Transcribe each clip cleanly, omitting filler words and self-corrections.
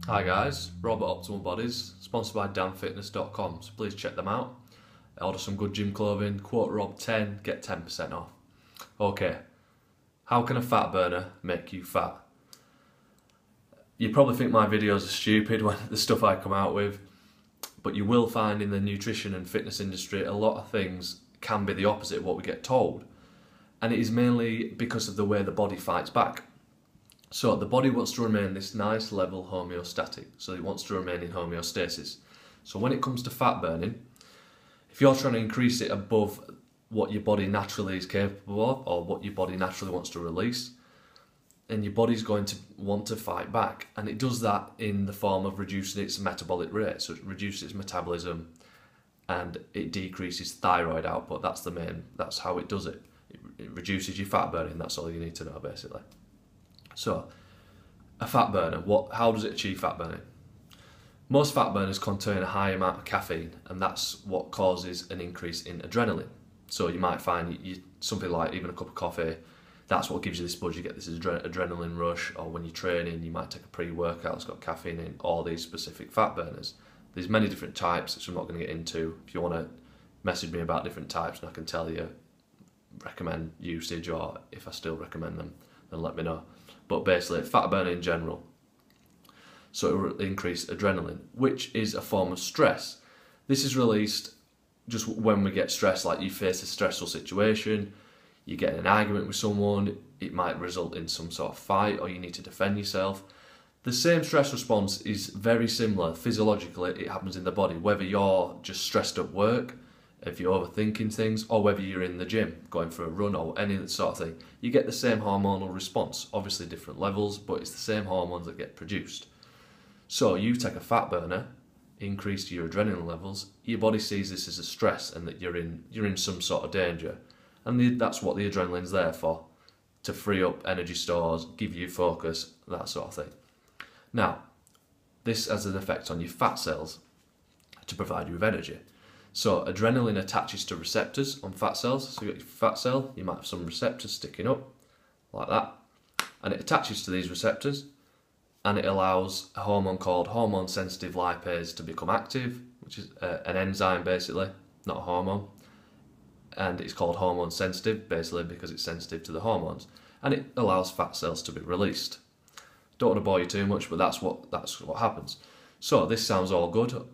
Hi guys, Rob at Optimal Bodies, sponsored by danfitness.com, so please check them out. Order some good gym clothing, quote Rob10, get 10% off. Okay, how can a fat burner make you fat? You probably think my videos are stupid when the stuff I come out with, but you will find in the nutrition and fitness industry a lot of things can be the opposite of what we get told. And it is mainly because of the way the body fights back. So the body wants to remain this nice level homeostatic, so it wants to remain in homeostasis. So when it comes to fat burning, if you're trying to increase it above what your body naturally is capable of, or what your body naturally wants to release, then your body's going to want to fight back. And it does that in the form of reducing its metabolic rate, so it reduces its metabolism and it decreases thyroid output. That's how it does it. It reduces your fat burning, that's all you need to know basically. So, a fat burner, how does it achieve fat burning? Most fat burners contain a high amount of caffeine, and that's what causes an increase in adrenaline. So you might find something like even a cup of coffee, that's what gives you this buzz. You get this adrenaline rush, or when you're training, you might take a pre-workout that's got caffeine in, all these specific fat burners. There's many different types, which I'm not going to get into. If you want to message me about different types, and I can tell you, recommend usage, or if I still recommend them, then let me know. But basically, fat burning in general. So it will increase adrenaline, which is a form of stress. This is released just when we get stressed, like you face a stressful situation, you get in an argument with someone, it might result in some sort of fight, or you need to defend yourself. The same stress response is very similar. Physiologically, it happens in the body, whether you're just stressed at work, if you're overthinking things, or whether you're in the gym going for a run or any sort of thing, you get the same hormonal response. Obviously different levels, but it's the same hormones that get produced. So you take a fat burner, increase your adrenaline levels, your body sees this as a stress and that you're in some sort of danger. And that's what the adrenaline's there for, to free up energy stores, give you focus, that sort of thing. Now, this has an effect on your fat cells to provide you with energy. So adrenaline attaches to receptors on fat cells. So you got your fat cell, you might have some receptors sticking up, like that. And it attaches to these receptors and it allows a hormone called hormone sensitive lipase to become active, which is an enzyme basically, not a hormone. And it's called hormone sensitive basically because it's sensitive to the hormones. And it allows fat cells to be released. Don't want to bore you too much, but that's what happens. So this sounds all good.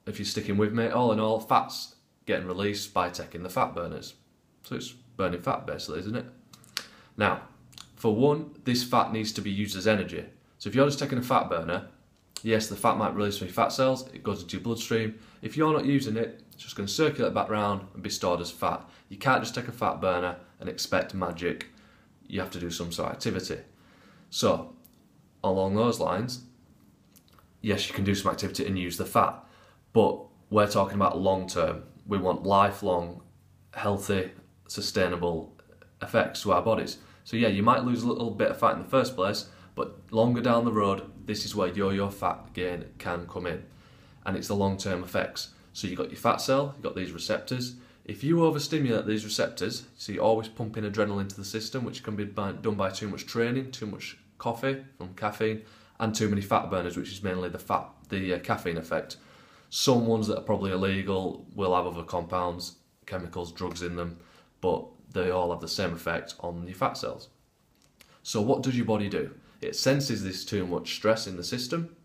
If you're sticking with me, all in all, fat's getting released by taking the fat burners. So it's burning fat basically, isn't it? Now, for one, this fat needs to be used as energy. So if you're just taking a fat burner, yes, the fat might release from your fat cells, it goes into your bloodstream. If you're not using it, it's just going to circulate back around and be stored as fat. You can't just take a fat burner and expect magic. You have to do some sort of activity. So, along those lines, yes, you can do some activity and use the fat. But we're talking about long term. We want lifelong, healthy, sustainable effects to our bodies. So yeah, you might lose a little bit of fat in the first place, but longer down the road, this is where your fat gain can come in. And it's the long-term effects. So you've got your fat cell, you've got these receptors. If you overstimulate these receptors, so you're always pumping adrenaline into the system, which can be done by too much training, too much coffee from caffeine, and too many fat burners, which is mainly the caffeine effect. Some ones that are probably illegal will have other compounds, chemicals, drugs in them, but they all have the same effect on your fat cells. So what does your body do? It senses this too much stress in the system.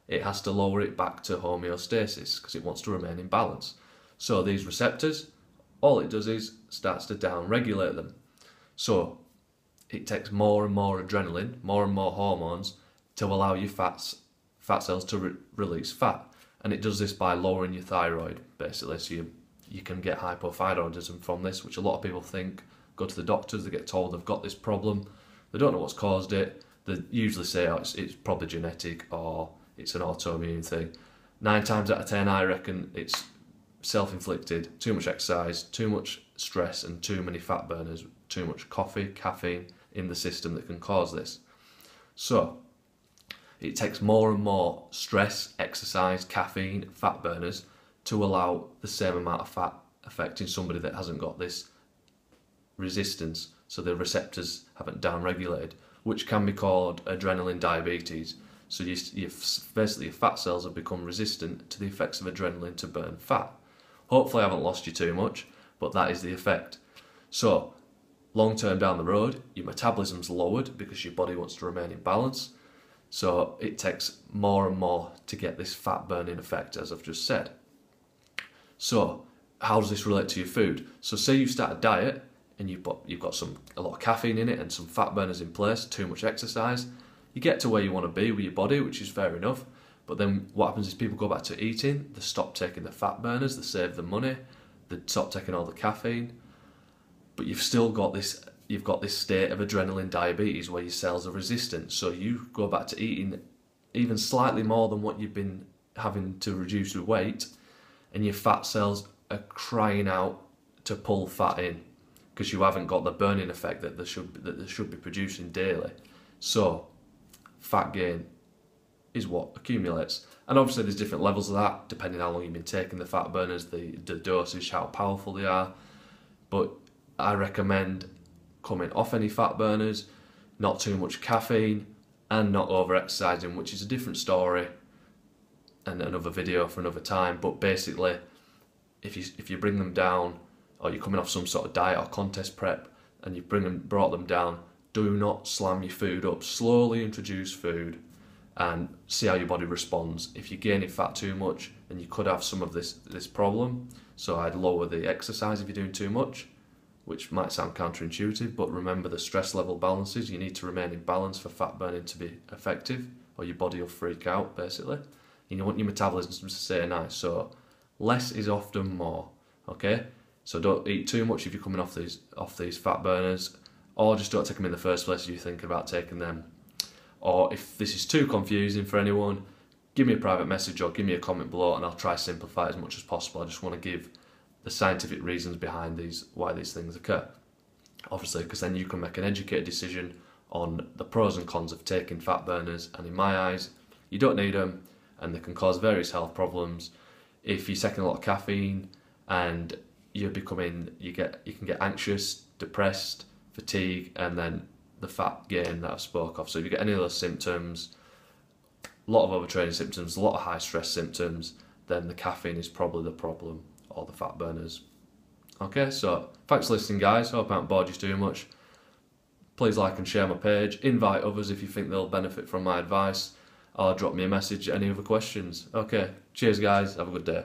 It has to lower it back to homeostasis because it wants to remain in balance. So these receptors, all it does is starts to down-regulate them. So it takes more and more adrenaline, more and more hormones to allow your fat cells to release fat. And it does this by lowering your thyroid, basically. So you can get hypothyroidism from this, which a lot of people think, go to the doctors, they get told they've got this problem. They don't know what's caused it. They usually say, oh, it's probably genetic or it's an autoimmune thing. 9 times out of 10, I reckon it's self-inflicted, too much exercise, too much stress and too many fat burners, too much coffee, caffeine in the system that can cause this. So it takes more and more stress, exercise, caffeine, fat burners to allow the same amount of fat affecting somebody that hasn't got this resistance, so the receptors haven't down-regulated, which can be called adrenaline diabetes. So basically your fat cells have become resistant to the effects of adrenaline to burn fat. Hopefully I haven't lost you too much, but that is the effect. So long term down the road, your metabolism's lowered because your body wants to remain in balance. So it takes more and more to get this fat burning effect, as I've just said. So how does this relate to your food? So say you start a diet and you've got a lot of caffeine in it and some fat burners in place, too much exercise. You get to where you want to be with your body, which is fair enough. But then what happens is people go back to eating, they stop taking the fat burners, they save the money, they stop taking all the caffeine. But you've still got this state of adrenaline diabetes where your cells are resistant. So you go back to eating even slightly more than what you've been having to reduce your weight, and your fat cells are crying out to pull fat in because you haven't got the burning effect that they should be producing daily. So fat gain is what accumulates. And obviously there's different levels of that depending how long you've been taking the fat burners, the dosage, how powerful they are. But I recommend coming off any fat burners, not too much caffeine, and not over exercising, which is a different story and another video for another time. But basically, if you bring them down, or you're coming off some sort of diet or contest prep and you've brought them down, do not slam your food up. Slowly introduce food and see how your body responds. If you're gaining fat too much, then you could have some of this problem. So I'd lower the exercise if you're doing too much, which might sound counterintuitive, but remember the stress level balances. You need to remain in balance for fat burning to be effective, or your body will freak out, basically. You want your metabolism to stay nice, so less is often more, okay? So don't eat too much if you're coming off these fat burners, or just don't take them in the first place if you're thinking about taking them. Or if this is too confusing for anyone, give me a private message or give me a comment below and I'll try to simplify it as much as possible. I just want to give the scientific reasons behind why these things occur. Obviously, because then you can make an educated decision on the pros and cons of taking fat burners, and in my eyes, you don't need them and they can cause various health problems. If you're taking a lot of caffeine and you can get anxious, depressed, fatigue, and then the fat gain that I've spoke of. So if you get any of those symptoms, a lot of overtraining symptoms, a lot of high stress symptoms, then the caffeine is probably the problem, or the fat burners. Okay, so thanks for listening, guys. Hope I haven't bored you too much. Please like and share my page. Invite others if you think they'll benefit from my advice, or drop me a message, any other questions. Okay, cheers guys, have a good day.